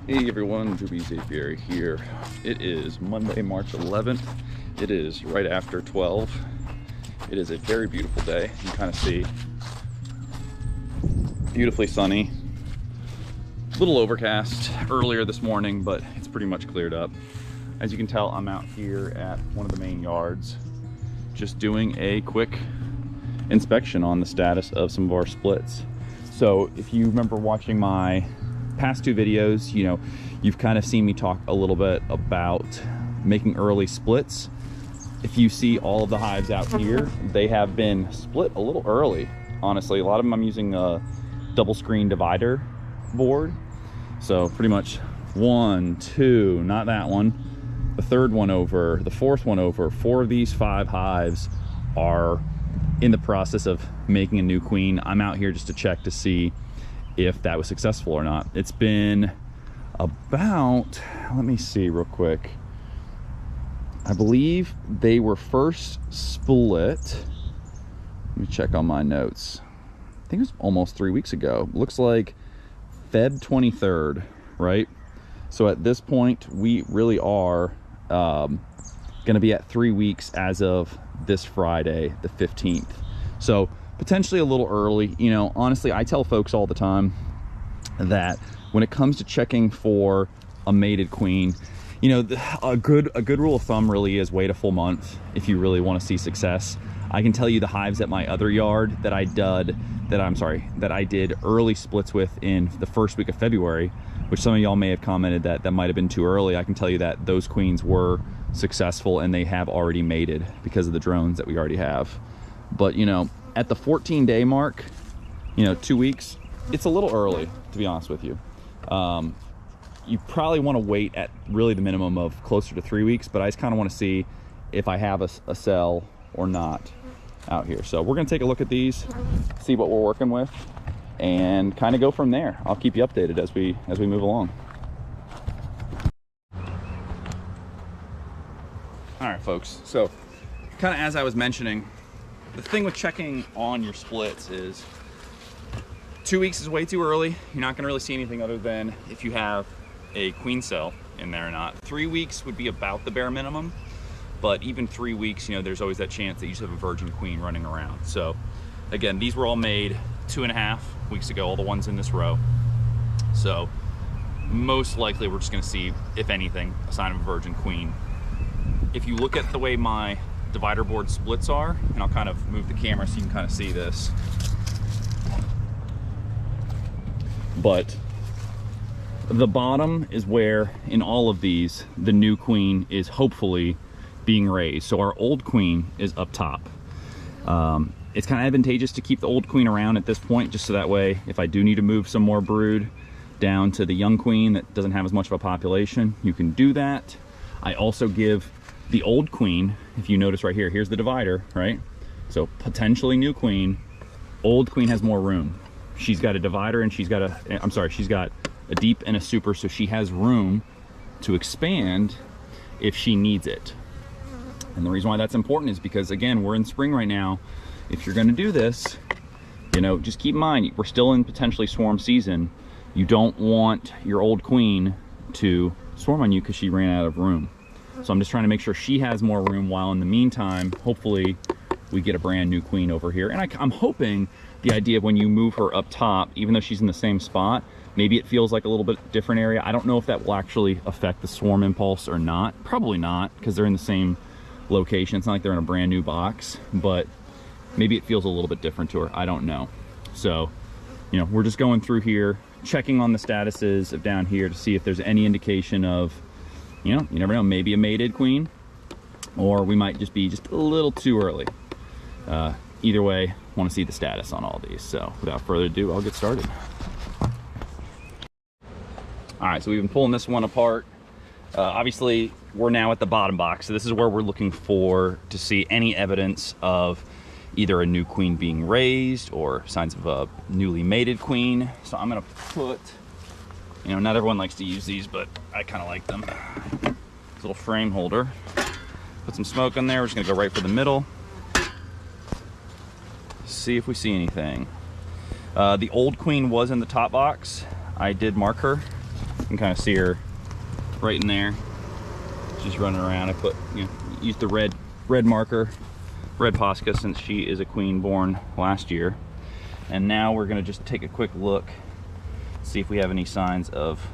Hey everyone, Drew Apiary here. It is Monday, March 11th. It is right after 12. It is a very beautiful day. You can kind of see beautifully sunny. A little overcast earlier this morning, but it's pretty much cleared up. As you can tell, I'm out here at one of the main yards, just doing a quick inspection on the status of some of our splits. So if you remember watching my past two videos, you've kind of seen me talk a little bit about making early splits. If you see all of the hives out here, they have been split a little early. Honestly, a lot of them I'm using a double screen divider board. So pretty much 1, 2, not that one, the third one over, the fourth one over. 4 of these 5 hives are in the process of making a new queen. I'm out here just to check to see if that was successful or not. It's been about, let me see real quick. I believe they were first split. Let me check on my notes. I think it was almost 3 weeks ago. Looks like Feb 23rd, right? So at this point, we really are gonna be at 3 weeks as of this Friday, the 15th. So potentially a little early. Honestly, I tell folks all the time that when it comes to checking for a mated queen, a good rule of thumb really is wait a full month if you really want to see success. I can tell you the hives at my other yard that I did early splits with in the first week of February, which some of y'all may have commented that might have been too early. I can tell you that those queens were successful and they have already mated because of the drones that we already have. But at the 14-day mark, 2 weeks, it's a little early, to be honest with you. You probably want to wait at really the minimum of closer to 3 weeks, but I just kind of want to see if I have a cell or not out here. So we're going to take a look at these, see what we're working with, and kind of go from there. I'll keep you updated as we move along. All right, folks. So kind of as I was mentioning, the thing with checking on your splits is 2 weeks is way too early. You're not gonna really see anything other than if you have a queen cell in there or not. 3 weeks would be about the bare minimum, but even 3 weeks, there's always that chance that you just have a virgin queen running around. So again, these were all made 2.5 weeks ago, all the ones in this row. So most likely we're just gonna see, if anything, a sign of a virgin queen. If you look at the way my divider board splits are, and I'll kind of move the camera so you can kind of see this. But the bottom is where, in all of these, the new queen is hopefully being raised. So our old queen is up top. It's kind of advantageous to keep the old queen around at this point, just so that way, if I do need to move some more brood down to the young queen that doesn't have as much of a population, you can do that. I also give the old queen, if you notice right here, here's the divider, right? So potentially new queen, old queen has more room. She's got a divider and she's got a deep and a super, so she has room to expand if she needs it. And the reason why that's important is because, again, we're in spring right now. If you're gonna do this, just keep in mind, we're still in potentially swarm season. You don't want your old queen to swarm on you because she ran out of room. So I'm just trying to make sure she has more room, while in the meantime, hopefully we get a brand new queen over here. And I'm hoping the idea of when you move her up top, even though she's in the same spot, maybe it feels like a little bit different area. I don't know if that will actually affect the swarm impulse or not. Probably not, because they're in the same location. It's not like they're in a brand new box, but maybe it feels a little bit different to her. I don't know. So, we're just going through here, checking on the statuses of down here to see if there's any indication of, you never know, maybe a mated queen, or we might just be a little too early. Either way, want to see the status on all these. So without further ado, I'll get started. All right, so we've been pulling this one apart. Obviously, we're now at the bottom box. So this is where we're looking to see any evidence of either a new queen being raised or signs of a newly mated queen. So I'm gonna put, not everyone likes to use these, but I kind of like them. This little frame holder. Put some smoke in there. We're just gonna go right for the middle. See if we see anything. The old queen was in the top box. I did mark her. can kind of see her right in there. She's running around. I put, used the red marker, red Posca, since she is a queen born last year. And now we're gonna just take a quick look, see if we have any signs of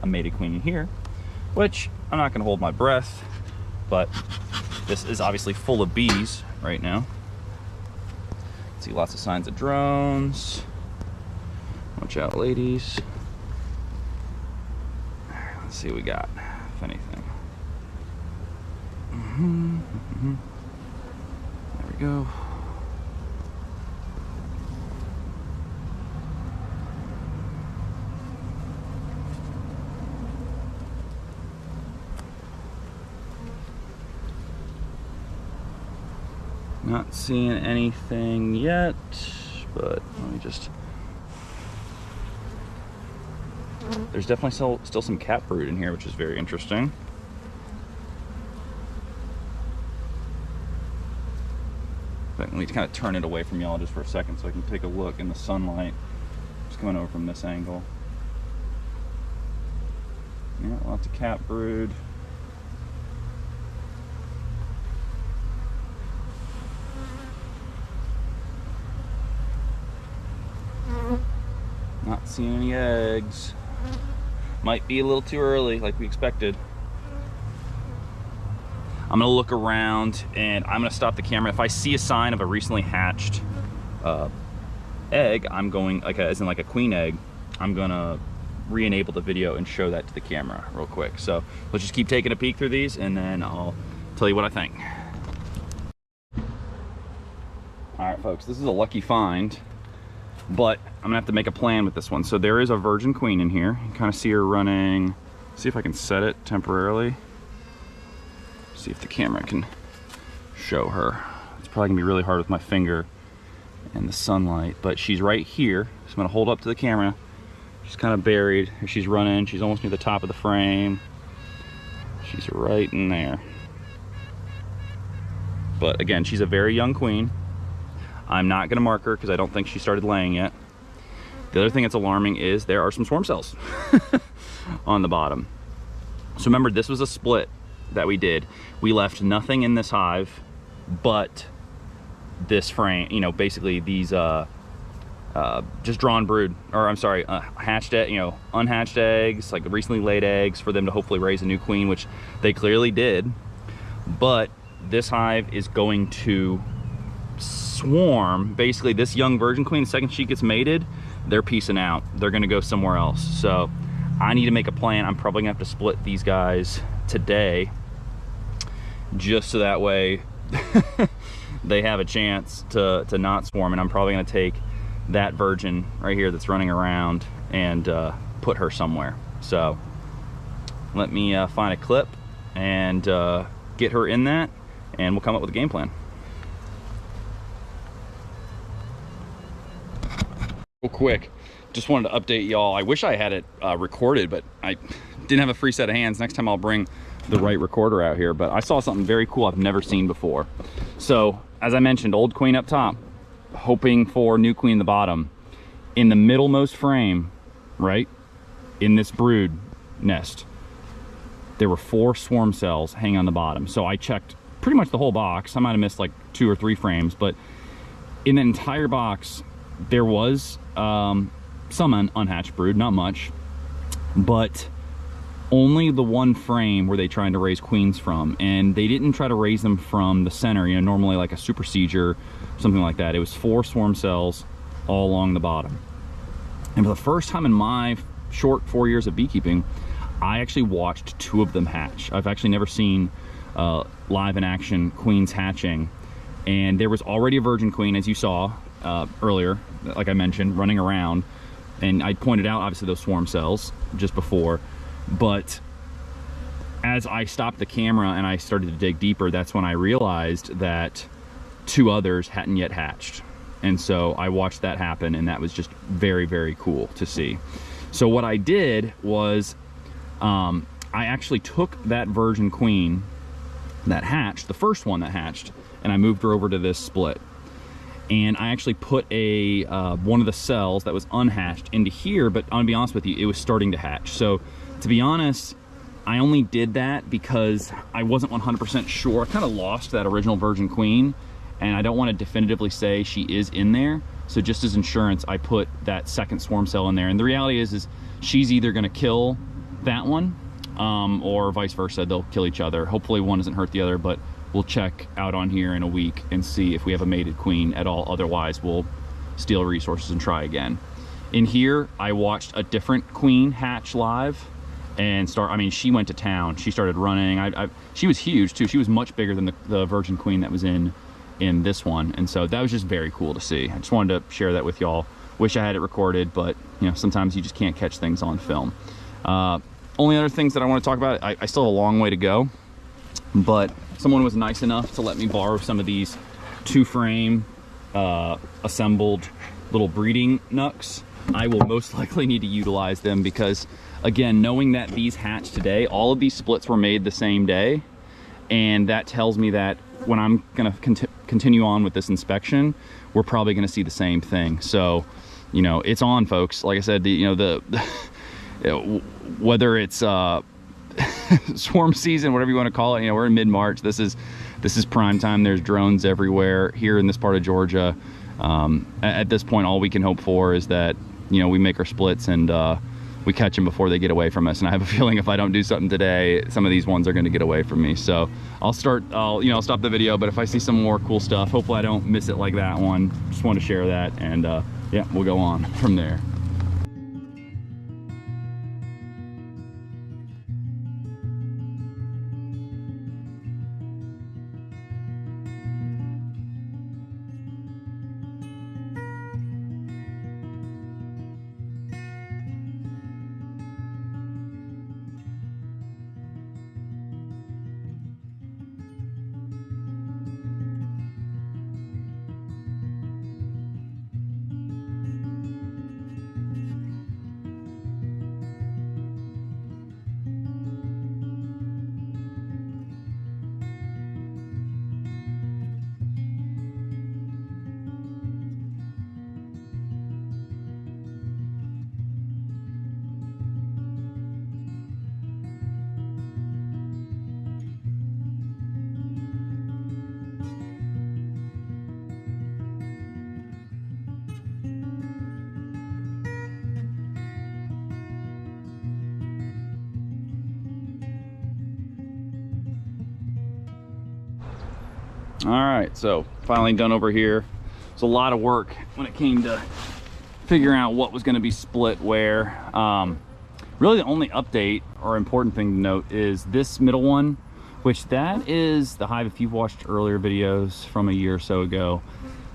a mated queen in here, which I'm not gonna hold my breath, but this is obviously full of bees right now. See lots of signs of drones. Watch out, ladies. Let's see what we got, if anything. There we go. Not seeing anything yet, but let me just... There's definitely still some cat brood in here, which is very interesting. Let me kind of turn it away from y'all just for a second so I can take a look in the sunlight. Just coming over from this angle. Yeah, lots of cat brood. Not seeing any eggs. Might be a little too early, like we expected. I'm gonna look around and I'm gonna stop the camera. If I see a sign of a recently hatched egg, I'm going, as in a queen egg, I'm gonna re-enable the video and show that to the camera real quick. So let's just keep taking a peek through these and then I'll tell you what I think. All right, folks, this is a lucky find, but I'm gonna have to make a plan with this one. So there is a virgin queen in here. You can kind of see her running. See if I can set it temporarily. See if the camera can show her. It's probably gonna be really hard with my finger and the sunlight, but she's right here. So I'm gonna hold up to the camera. She's kind of buried. She's running. She's almost near the top of the frame. She's right in there. But again, she's a very young queen. I'm not gonna mark her because I don't think she started laying yet. The other thing that's alarming is there are some swarm cells on the bottom. So remember, this was a split that we did. We left nothing in this hive but this frame, basically these just drawn brood, or I'm sorry, hatched, unhatched eggs, like recently laid eggs, for them to hopefully raise a new queen, which they clearly did. But this hive is going to swarm. Basically, this young virgin queen, the second she gets mated, they're peacing out. They're gonna go somewhere else. So I need to make a plan. I'm probably gonna have to split these guys today, just so that way they have a chance to not swarm. And I'm probably gonna take that virgin right here that's running around and put her somewhere. So let me find a clip and get her in that, and we'll come up with a game plan. Real quick, just wanted to update y'all. I wish I had it recorded, but I didn't have a free set of hands. Next time I'll bring the right recorder out here. But I saw something very cool I've never seen before. So as I mentioned, old queen up top, hoping for new queen in the bottom. In the middlemost frame, right, in this brood nest, there were 4 swarm cells hanging on the bottom. So I checked pretty much the whole box. I might have missed like 2 or 3 frames, but in the entire box, there was some unhatched brood, not much, but only the one frame were they trying to raise queens from, and they didn't try to raise them from the center, normally like a super seizure, something like that. It was 4 swarm cells all along the bottom. And for the first time in my short 4 years of beekeeping, I actually watched 2 of them hatch. I've actually never seen live in action queens hatching, and there was already a virgin queen, as you saw earlier, like I mentioned, running around. And I pointed out obviously those swarm cells just before, but as I stopped the camera and I started to dig deeper, that's when I realized that 2 others hadn't yet hatched. And so I watched that happen, and that was just very, very cool to see. So what I did was I actually took that virgin queen that hatched, the first one that hatched, and I moved her over to this split. And I actually put one of the cells that was unhatched into here, but I'm gonna be honest with you, it was starting to hatch. So To be honest, I only did that because I wasn't 100% sure. I kind of lost that original virgin queen, and I don't want to definitively say she is in there. So just as insurance, I put that second swarm cell in there. And the reality is she's either going to kill that one, or vice versa. They'll kill each other. Hopefully one doesn't hurt the other, but we'll check out on here in a week and see if we have a mated queen at all. Otherwise, we'll steal resources and try again. In here, I watched a different queen hatch live and I mean, she went to town. She started running. She was huge too. She was much bigger than the virgin queen that was in this one. And so that was just very cool to see. I just wanted to share that with y'all. Wish I had it recorded, but you know, sometimes you just can't catch things on film. Only other things that I want to talk about, I still have a long way to go, but someone was nice enough to let me borrow some of these 2-frame assembled little breeding nooks. I will most likely need to utilize them because, again, knowing that these hatched today, all of these splits were made the same day, and that tells me that when I'm gonna continue on with this inspection, we're probably gonna see the same thing. So, you know, it's on, folks. Like I said, whether it's swarm season, whatever you want to call it, you know, we're in mid-March. This is prime time. There's drones everywhere here in this part of Georgia. At this point, all we can hope for is that, you know, we make our splits and we catch them before they get away from us. And I have a feeling if I don't do something today, some of these ones are going to get away from me. So I'll stop the video, but if I see some more cool stuff, hopefully I don't miss it like that one. Just want to share that, and yeah, we'll go on from there. All right, so finally done over here. It's a lot of work when it came to figuring out what was going to be split where. Really the only update or important thing to note is this middle one, which that is the hive. If you've watched earlier videos from a year or so ago,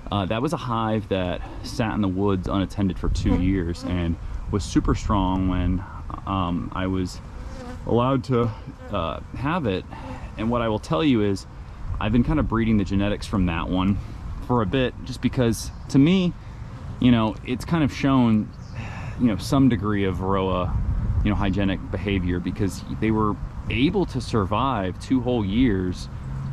that was a hive that sat in the woods unattended for 2 years and was super strong when I was allowed to have it. And what I will tell you is I've been kind of breeding the genetics from that one for a bit, just because to me, you know, it's kind of shown, you know, some degree of Varroa, you know, hygienic behavior, because they were able to survive 2 whole years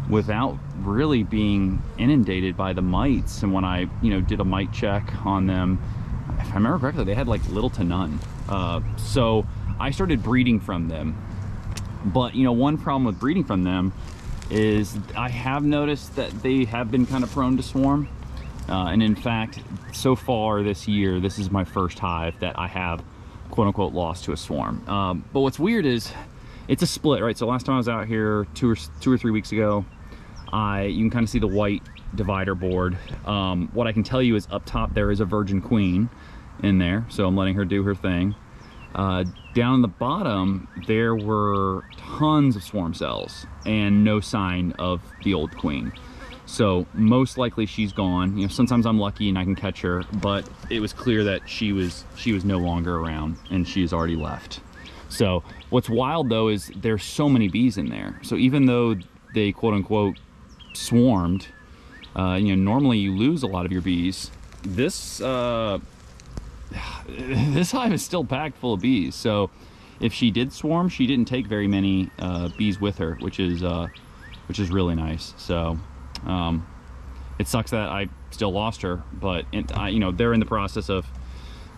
without really being inundated by the mites. And when I, you know, did a mite check on them, if I remember correctly, they had like little to none. So I started breeding from them. But, you know, one problem with breeding from them is I have noticed that they have been kind of prone to swarm. And in fact, so far this year, this is my first hive that I have quote unquote lost to a swarm. But what's weird is it's a split, right? So last time I was out here two or three weeks ago, you can kind of see the white divider board. What I can tell you is up top there is a virgin queen in there, so I'm letting her do her thing. Down the bottom there were tons of swarm cells and no sign of the old queen, so most likely she's gone. You know, sometimes I'm lucky and I can catch her, but it was clear that she was no longer around and she has already left. So what's wild though is there's so many bees in there, so even though they quote unquote swarmed, you know, normally you lose a lot of your bees. This hive is still packed full of bees. So if she did swarm, she didn't take very many bees with her, which is really nice. So it sucks that I still lost her, but you know, they're in the process of,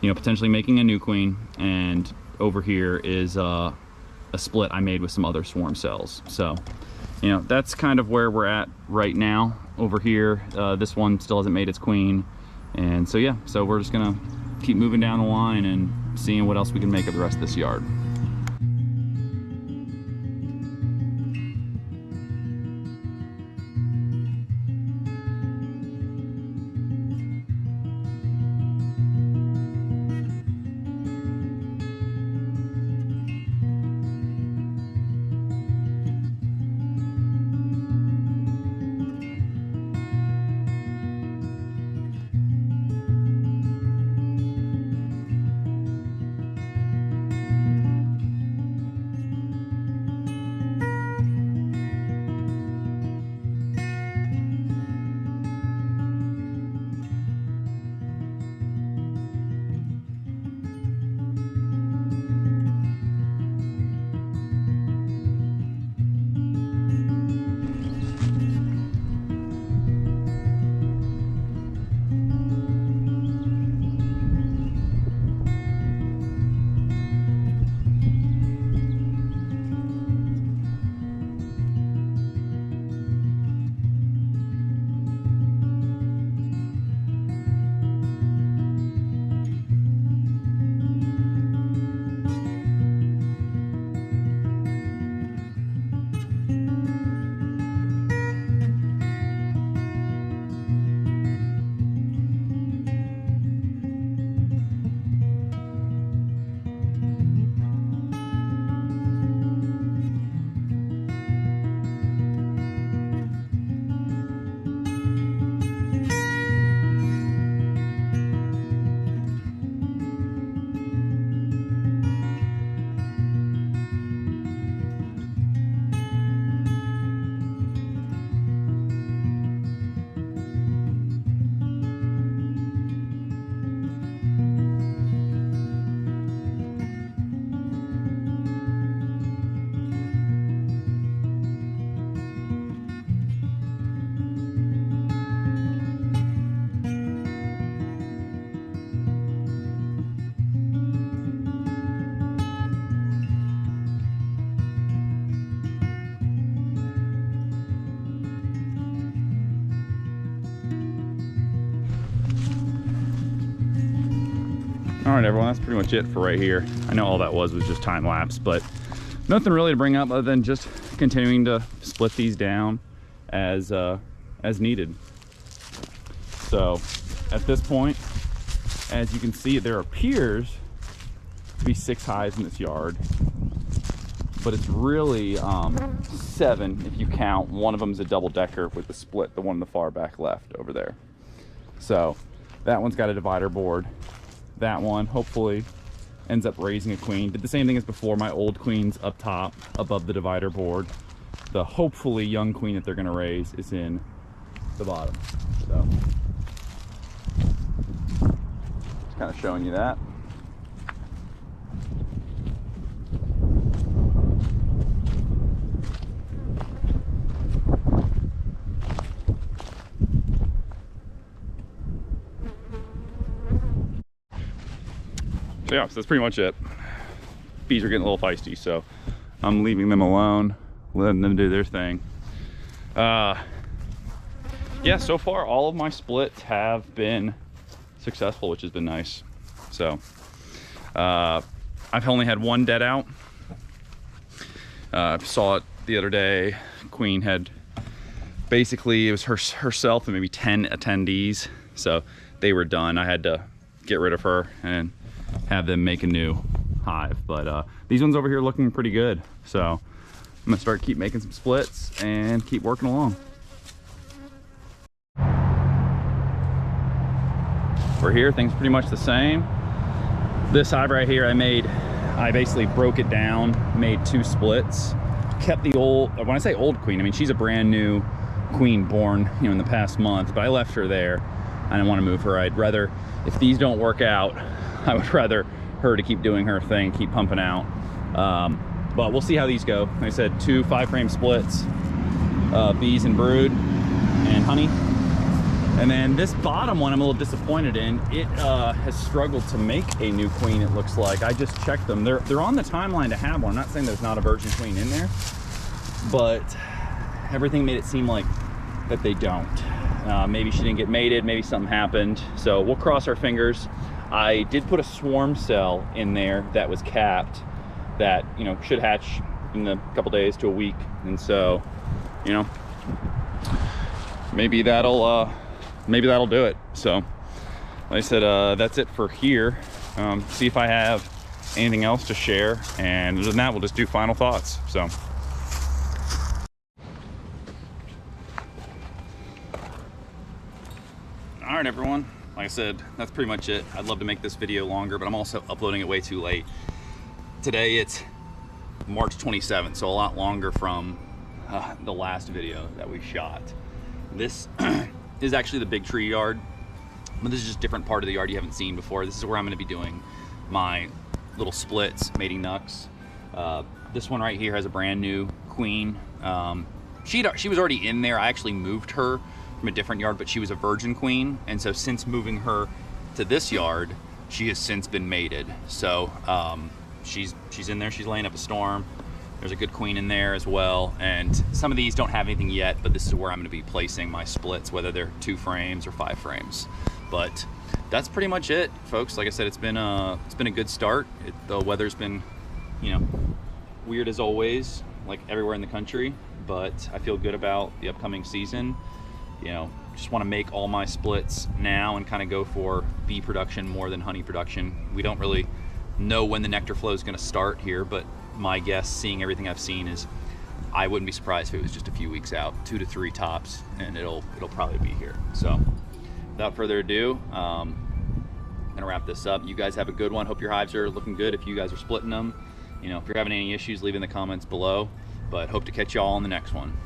you know, potentially making a new queen. And over here is a split I made with some other swarm cells. So, you know, that's kind of where we're at right now over here. This one still hasn't made its queen. And so, yeah, so we're just gonna keep moving down the line and seeing what else we can make of the rest of this yard. All right, everyone, that's pretty much it for right here. I know all that was just time lapse, but nothing really to bring up other than just continuing to split these down as needed. So at this point, as you can see, there appears to be 6 hives in this yard, but it's really 7 if you count. One of them is a double decker with the split, the one in the far back left over there. So that one's got a divider board. That one hopefully ends up raising a queen. Did the same thing as before. My old queen's up top above the divider board. The hopefully young queen that they're gonna raise is in the bottom. So just kind of showing you that. So yeah, so that's pretty much it. Bees are getting a little feisty, so I'm leaving them alone, letting them do their thing. Yeah, so far all of my splits have been successful, which has been nice. So I've only had one dead out. I saw it the other day. Queen had basically, it was herself and maybe 10 attendees, so they were done. I had to get rid of her and have them make a new hive. But these ones over here looking pretty good, so I'm gonna start keep making some splits and keep working along. For here, things pretty much the same. This hive right here I basically broke it down, made 2 splits, kept the old, when I say old queen, I mean she's a brand new queen born, you know, in the past month, but I left her there. I didn't want to move her. I'd rather, if these don't work out, I would rather her to keep doing her thing, keep pumping out. But we'll see how these go. Like I said, 2 5-frame splits, bees and brood and honey. And then this bottom one I'm a little disappointed in. It has struggled to make a new queen, it looks like. I just checked them. They're on the timeline to have one. I'm not saying there's not a virgin queen in there, but everything made it seem like that they don't. Maybe she didn't get mated, maybe something happened. So we'll cross our fingers. I did put a swarm cell in there that was capped that, you know, should hatch in a couple days to a week. And so, you know, maybe that'll do it. So like I said, that's it for here. See if I have anything else to share, and other than that, we'll just do final thoughts. So all right, everyone, like I said, that's pretty much it. I'd love to make this video longer, but I'm also uploading it way too late. Today it's March 27th, so a lot longer from the last video that we shot. This is actually the big tree yard, but this is just a different part of the yard you haven't seen before. This is where I'm going to be doing my little splits, mating ducks. This one right here has a brand new queen. She was already in there. I actually moved her from a different yard, but she was a virgin queen, and so since moving her to this yard, she has since been mated. So she's in there. She's laying up a storm. There's a good queen in there as well, and some of these don't have anything yet, but this is where I'm going to be placing my splits, whether they're 2 frames or 5 frames. But that's pretty much it, folks. Like I said, it's been a good start. The weather's been, you know, weird as always, like everywhere in the country, but I feel good about the upcoming season. You know, just want to make all my splits now and kind of go for bee production more than honey production. We don't really know when the nectar flow is going to start here, but my guess, seeing everything I've seen, is I wouldn't be surprised if it was just a few weeks out, 2 to 3 tops, and it'll probably be here. So without further ado, I'm gonna wrap this up. You guys have a good one. Hope your hives are looking good if you guys are splitting them. You know, if you're having any issues, leave in the comments below, but hope to catch y'all on the next one.